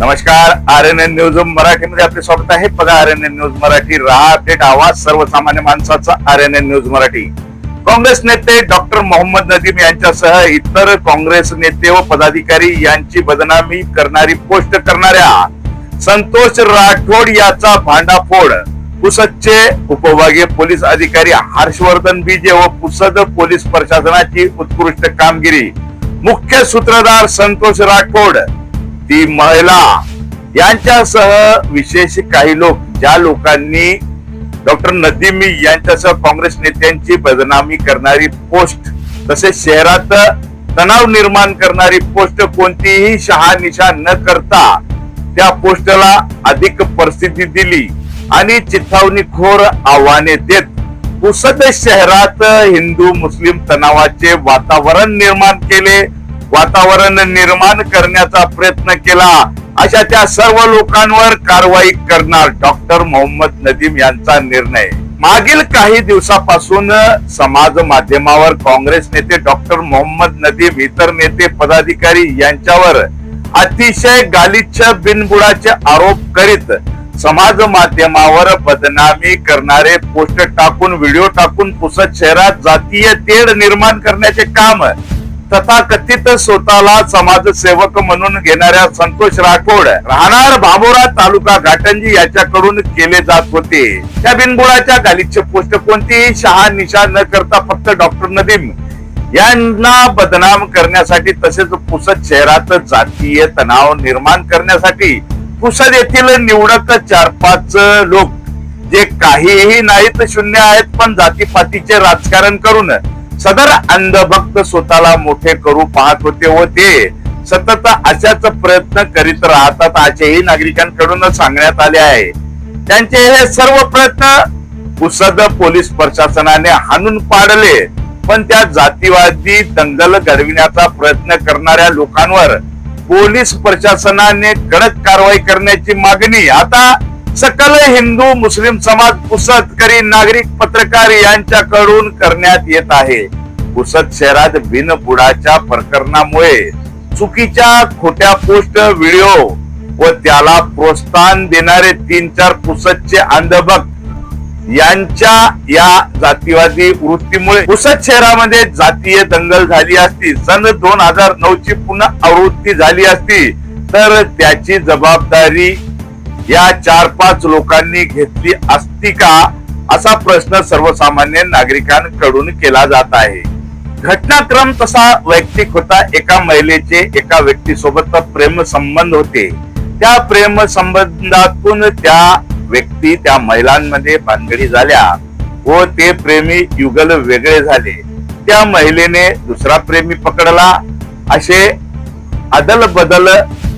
नमस्कार, RNN news मराठीमध्ये आपले स्वागत आहे. बघा RNN न्यूज मराठी, रहा अपडेट, आवाज सर्वसामान्य माणसाचा. RNN news Marathi. काँग्रेस नेते डॉक्टर मोहम्मद नदीम यांच्यासह इतर काँग्रेस नेते व पदाधिकारी यांची बदनामी करणारी पोस्ट करणाऱ्या संतोष राठोड याचा भांडाफोड पुसदचे उपविभागीय पोलीस अधिकारी हर्षवर्धन बीजे व पुसद पोलीस प्रशासनाची उत्कृष्ट कामगिरी. मुख्य सूत्रधार संतोष राठोड, ती महिला यांच्यासह विशेष काही लोक, ज्या लोकांनी डॉक्टर नदीम यांच्यासह काँग्रेस नेत्यांची बदनामी करणारी पोस्ट, तसेच शहरात तणाव निर्माण करणारी पोस्ट कोणतीही शहानिशा न करता त्या पोस्टला अधिक प्रसिद्धी दिली आणि चिथावणीखोर आव्हाने देत पुसद शहरात हिंदू मुस्लिम तणावाचे वातावरण निर्माण करण्याचा प्रयत्न केला. अशा त्या सर्व लोकांवर कारवाई करणार डॉक्टर मोहम्मद नदीम यांचा निर्णय. मागील काही दिवसापासून समाज माध्यमावर काँग्रेस नेते डॉक्टर मोहम्मद नदीम, इतर नेते पदाधिकारी यांच्यावर अतिशय गालिच्छ बिनबुडाचे आरोप करीत समाज माध्यमावर बदनामी करणारे पोस्ट टाकून, व्हिडिओ टाकून पुसद शहरात जातीय तेढ निर्माण करण्याचे काम तथाकथित स्वतःला समाजसेवक म्हणून घेणाऱ्या संतोष राठोड, राहणार भामोरा, तालुका घाटंजी याच्याकडून केले जात होते. त्या बिनबुडाच्या गालिच्छ पोस्ट कोणतीही शहानिशा न करता फक्त डॉक्टर नदीम यांना बदनाम करण्यासाठी, तसेच पुसद शहरात जातीय तणाव निर्माण करण्यासाठी पुसद येथील निवडक 4-5 लोक, जे काहीही नाहीत, शून्य आहेत, पण जातीपातीचे राजकारण करून सदर अंधभक्त स्वतःला मोठे करू पाहत होते व ते सतत अशाच प्रयत्न करीत राहतात असेही नागरिकांकडून सांगण्यात आले आहे. त्यांचे हे सर्व प्रयत्न पुसद पोलीस प्रशासनाने हाणून पाडले, पण त्या जातीवादी दंगल घडविण्याचा प्रयत्न करणाऱ्या लोकांवर पोलीस प्रशासनाने कडक कारवाई करण्याची मागणी आता सकल हिंदू मुस्लिम समाज, पुसदकरी, नागरिक, पत्रकार यांच्याकडून करण्यात येत आहे. पुसद शहरात बिनबुडाच्या प्रकरणामुळे चुकीच्या खोट्या पोस्ट, व्हिडिओ व त्याला प्रोत्साहन देणारे 3-4 पुसदचे अंधभक्त यांच्या या जातीवादी वृत्तीमुळे पुसद शहरामध्ये जातीय दंगल झाली असती, सन 2009 ची पुन्हा आवृत्ती झाली असती, तर त्याची जबाबदारी या 4-5 लोकांनी घेतली असती का, असा प्रश्न सर्वसामान्य नागरिकांकडून केला जात आहे. घटनाक्रम तसा वैयक्तिक होता. एका महिलेचे एका व्यक्तीसोबत प्रेम संबंध होते. त्या प्रेम संबंधातून त्या व्यक्ती त्या महिलांमध्ये भानगडी झाल्या व ते प्रेमी युगल वेगळे झाले. त्या महिलेने दुसरा प्रेमी पकडला. असे अदल बदल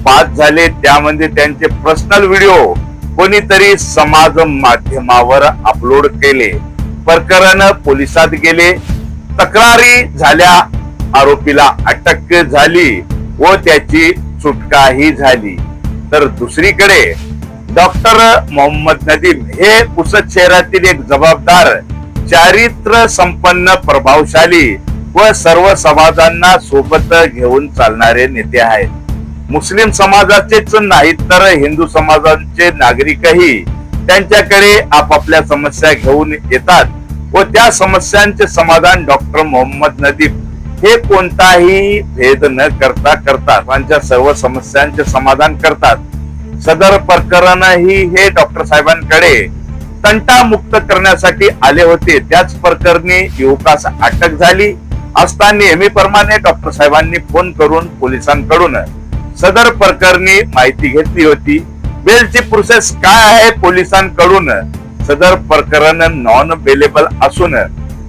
5 झाले. त्यामध्ये त्यांचे पर्सनल व्हिडिओ कोणीतरी समाज माध्यमावर अपलोड केले. प्रकरण पोलिसात गेले, तक्रारी झाल्या, आरोपीला अटक झाली व त्याची सुटकाही झाली. तर दुसरीकडे डॉक्टर मोहम्मद नदीम हे पुसद शहरातील एक जबाबदार, चारित्र्य संपन्न, प्रभावशाली व सर्व समाजांना सोबत घेऊन चालणारे नेते आहेत. मुस्लिम समाजाचेच नाही तर हिंदू समाजाचे नागरिकही त्यांच्याकडे आपापल्या समस्या घेऊन येतात व त्या समस्यांचे समाधान डॉक्टर मोहम्मद नदीम हे कोणताही भेद न करता करतात. त्यांच्या सर्व समस्यांचे समाधान करतात. सदर प्रकरणही हे डॉक्टर साहेबांकडे तंटामुक्त करण्यासाठी आले होते. त्याच प्रकरणी युवकास अटक झाली असता नेहमीप्रमाणे डॉक्टर साहेबांनी फोन करून पोलिसांकडून सदर प्रकरणी माहिती घेतली होती. बेलची प्रोसेस काय आहे पोलिसांकडून, सदर प्रकरण नॉन बेलेबल असून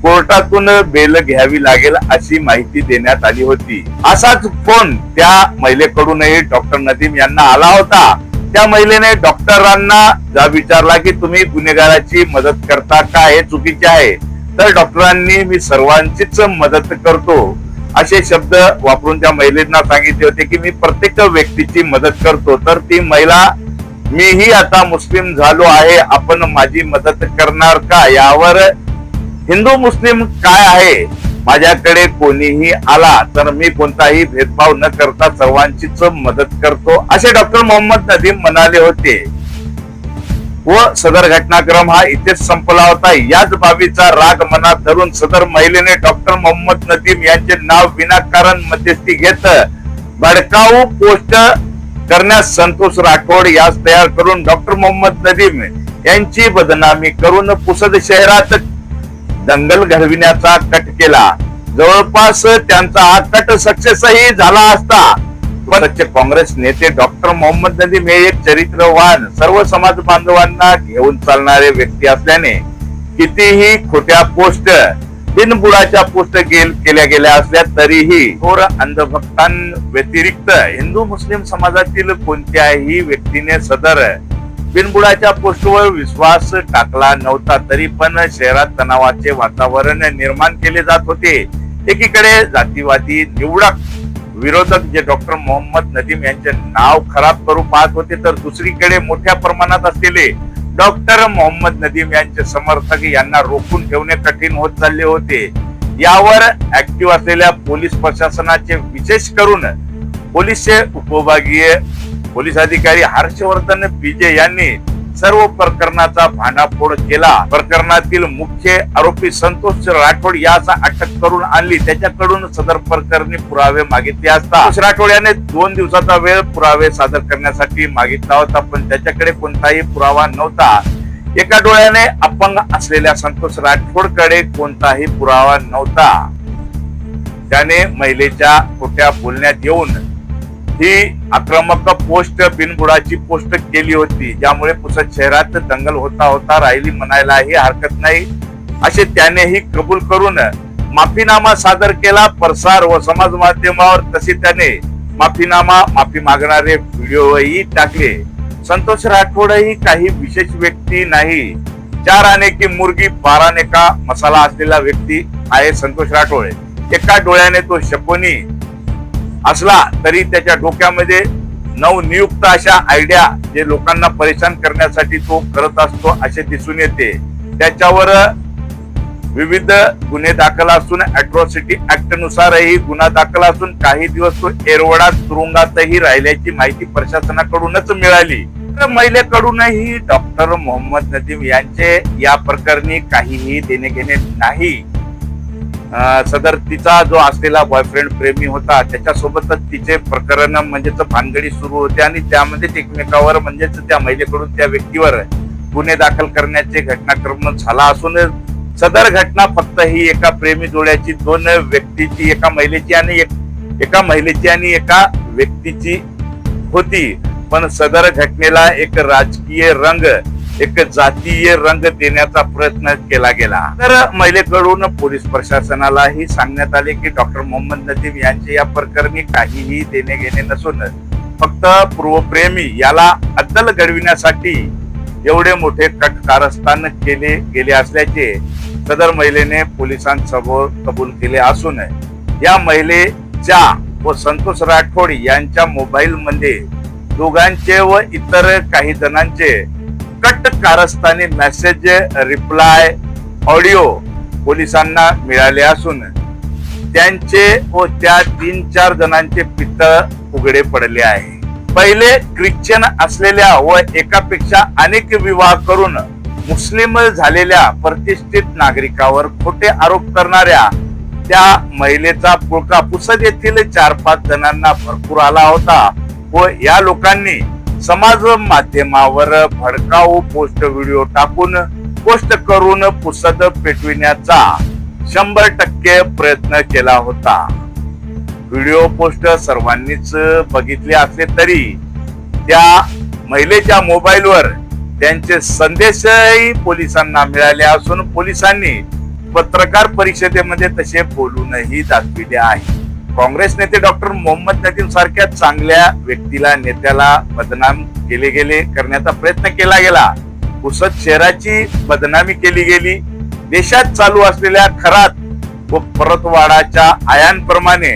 कोर्टातून बेल घ्यावी लागेल अशी माहिती देण्यात आली होती. असाच फोन त्या महिलेकडूनही डॉक्टर नदीम यांना आला होता. त्या महिलेने डॉक्टरांना विचारला की तुम्ही गुन्हेगाराची मदत करता का, हे चुकीचे आहे. तर डॉक्टरांनी मी सर्वांचीच मदत करतो असे शब्द वापरून त्या महिलेंना सांगितले होते की मी प्रत्येक व्यक्तीची मदत करतो. तर ती महिला, मीही आता मुस्लिम झालो आहे, आपण माझी मदत करणार का, यावर हिंदू मुस्लिम काय आहे, माझ्याकडे कोणीही आला तर मी कोणताही भेदभाव न करता सर्वांचीच मदत करतो असे डॉक्टर मोहम्मद नदीम म्हणाले होते व सदर घटनाक्रम हा इथेच संपला होता। याच बाबीचा राग मनात धरून सदर महिलेने डॉक्टर मोहम्मद नदीम यांचे नाव विनाकारण मध्यस्थी घेत भडकाऊ पोस्ट करण्यास संतोष राठोड यास तयार करून डॉक्टर मोहम्मद नदीम यांची बदनामी करून पुसद शहरात दंगल घडविण्याचा कट केला। जवळपास त्यांचा हा कट सक्सेसही झाला असता सच्चे काँग्रेस नेते डॉक्टर मोहम्मद नदीम हे एक चरित्रवान सर्व समाज बांधवांना घेऊन चालणारे व्यक्ती असल्याने कितीही खोट्या पोस्ट बिनबुडाच्या पोस्ट केल्या गेल्या असल्या तरीही थोर अंधभक्तांव्यतिरिक्त हिंदू मुस्लिम समाजातील कोणत्याही व्यक्तीने सदर बिनबुडाच्या पोस्टवर विश्वास टाकला नव्हता। तरी पण शहरात तणावाचे वातावरण निर्माण केले जात होते। एकीकडे जातीवादी निवडक विरोधक जे डॉक्टर मोहम्मद नदीम यांचे नाव खराब करू पाहत होते तर दुसरीकडे मोठ्या प्रमाणात असलेले डॉक्टर मोहम्मद नदीम यांचे समर्थक यांना रोखून ठेवणे कठीण होत चालले होते। यावर ऍक्टिव्ह असलेल्या पोलीस प्रशासनाचे विशेष करून पोलीसचे उपविभागीय पोलीस अधिकारी हर्षवर्धन पीजे यांनी सर्व प्रकरणाचा भांडाफोड केला। प्रकरणातील मुख्य आरोपी संतोष राठोड यास अटक करून आणली। त्याच्याकडून सदर प्रकरणी पुरावे मागितले असता राठोड याने 2 दिवसाचा वेळ पुरावे सादर करण्यासाठी मागितला होता पण त्याच्याकडे कोणताही पुरावा नव्हता। एका डोळ्याने अपंग असलेल्या संतोष राठोडकडे कोणताही पुरावा नव्हता। त्याने महिलेच्या खोट्या बोलण्यात येऊन ही आक्रमक पोस्ट बिनबुडाची पोस्ट केली होती ज्यामुळे पुसद शहरात दंगल होता राहिली म्हणायलाही हरकत नाही असे त्यानेही कबूल करून माफीनामा सादर केला। प्रसार व समाज माध्यमावर तसे त्याने माफी मागणारे व्हिडिओही टाकले। संतोष राठोड ही काही विशेष व्यक्ती नाही। 4 आने की मुर्गी 12 आने का मसाला असलेला व्यक्ती आहे संतोष राठोड। एका डोळ्याने तो शकुनी असला तरी त्याच्या डोक्यामध्ये नवनियुक्त अशा आयडिया जे लोकांना परेशान करण्यासाठी तो करत असतो असे दिसून येते। त्याच्यावर विविध गुन्हे दाखल असून अॅट्रॉसिटी ऍक्ट नुसारही गुन्हा दाखल असून काही दिवस तो एरवडा तुरुंगातही राहिल्याची माहिती प्रशासनाकडूनच मिळाली। महिलेकडूनही डॉक्टर मोहम्मद नदीम यांचे या प्रकरणी काहीही देणे घेणे नाही। सदर तिचा जो असलेला बॉयफ्रेंड प्रेमी होता त्याच्यासोबतच तिचे प्रकरण म्हणजेच भानगडी सुरू होते आणि त्यामध्ये एकमेकावर म्हणजेच त्या महिलेकडून त्या व्यक्तीवर गुन्हे दाखल करण्याचे घटनाक्रम झाला असून सदर घटना फक्त ही एका प्रेमी जोड्याची 2 व्यक्तीची एका महिलेची आणि एका व्यक्तीची होती पण सदर घटनेला एक राजकीय रंग एक जातीय रंग देण्याचा प्रयत्न केला गेला। तर महिलेकडून पोलीस प्रशासनालाही सांगण्यात आले की डॉक्टर मोहम्मद नदीम यांचे या प्रकरणी काहीही देणे घेणे नसून फक्त पूर्वप्रेमी याला अद्दल घडविण्यासाठी एवढे मोठे कट कारस्थान केले गेले असल्याचे सदर महिलेने पोलिसांसमोर कबूल केले असून या महिलेच्या व संतोष राठोड यांच्या मोबाईल मध्ये दोघांचे व इतर काही जणांचे कट कारस्थानी मेसेज रिप्लाय ऑडिओ पोलिसांना मिळाले असून त्यांचे व त्या 3-4 जणांचे पितळ उघडे पडले आहे। पहिले ख्रिश्चन असलेल्या व एकापेक्षा अनेक विवाह करून मुस्लिम झालेल्या प्रतिष्ठित नागरिकावर खोटे आरोप करणाऱ्या त्या महिलेचा पुळका पुसद येथील 4-5 जणांना भरपूर आला होता व या लोकांनी समाज माध्यमावर भडकाऊ पोस्ट व्हिडिओ टाकून पोस्ट करून पुसद पेटविण्याचा 100% प्रयत्न केला होता। व्हिडिओ पोस्ट सर्वांनीच बघितले असले तरी त्या महिलेच्या मोबाईलवर त्यांचे संदेशही पोलिसांना मिळाले असून पोलिसांनी पत्रकार परिषदेमध्ये तसे बोलूनही दाखविले आहे। काँग्रेस नेते डॉक्टर मोहम्मद नदीम सारख्या चांगल्या व्यक्तीला नेत्याला बदनाम केले गेले करण्याचा प्रयत्न केला गेला। पुसद शहराची बदनामी केली गेली। देशात चालू असलेल्या खरात व परतवाडाच्या आयांप्रमाणे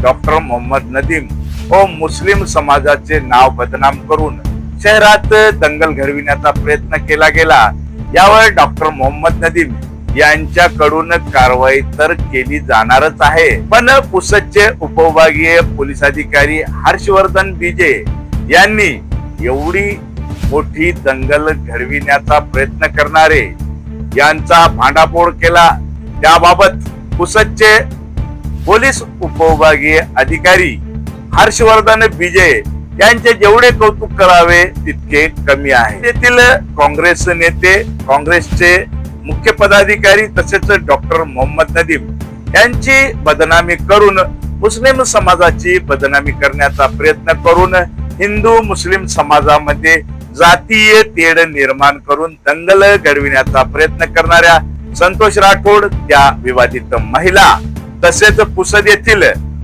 डॉक्टर मोहम्मद नदीम व मुस्लिम समाजाचे नाव बदनाम करून शहरात दंगल घडविण्याचा प्रयत्न केला गेला। यावर डॉक्टर मोहम्मद नदीम यांच्याकडून कारवाई तर केली जाणारच आहे, पण पुसदचे उपविभागीय पोलीस अधिकारी हर्षवर्धन बीजे यांनी एवढी मोठी दंगल घडविण्याचा प्रयत्न करणारे यांचा भांडाफोड केला, त्याबाबत पुसदचे पोलीस उपविभागीय अधिकारी हर्षवर्धन बीजे यांचे जेवढे कौतुक करावे तितके कमी आहे. तेथील काँग्रेस नेते, काँग्रेसचे मुख्य पदाधिकारी तसेच डॉक्टर मोहम्मद नदीम यांची बदनामी करून मुस्लिम समाजाची बदनामी करण्याचा प्रयत्न करून हिंदू मुस्लिम समाजामध्ये जातीय तेढ निर्माण करून दंगल घडविण्याचा प्रयत्न करणाऱ्या संतोष राठोड, त्या विवादित महिला तसेच पुसद येथील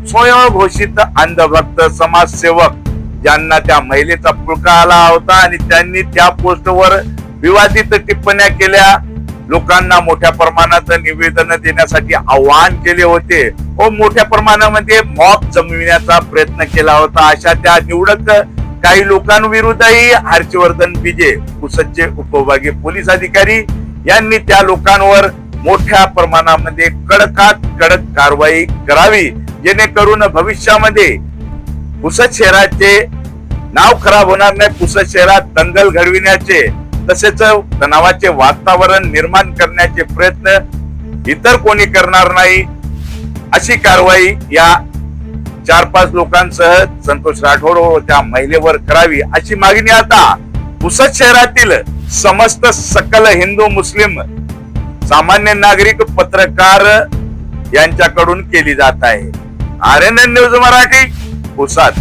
स्वयंघोषित अंधभक्त समाजसेवक ज्यांना त्या महिलेचा पुळका आला होता आणि त्यांनी त्या पोस्टवर विवादित टिप्पण्या केल्या, लोकांना मोठ्या प्रमाणात निवेदन देण्यासाठी आवाहन केले होते व मोठ्या प्रमाणामध्ये मॉब जमविण्याचा प्रयत्न केला होता, अशा त्या निवडक काही लोकांविरुद्धही हर्षवर्धन बीजे पुसदचे उपविभागीय पोलीस अधिकारी यांनी त्या लोकांवर मोठ्या प्रमाणामध्ये कडकात कडक कारवाई करावी, जेणेकरून भविष्यामध्ये पुसद शहराचे नाव खराब होणार नाही, पुसद शहरात दंगल घडविण्याचे तसेच तणावाचे वातावरण निर्माण करण्याचे प्रयत्न इतर कोणी करणार नाही, अशी कारवाई या 4-5 लोकांसह संतोष राठोड व त्या महिलेवर करावी, अशी मागणी आता पुसद शहरातील समस्त सकल हिंदू मुस्लिम सामान्य नागरिक पत्रकार यांच्याकडून केली जात आहे. RNN news Marathi, Pusad.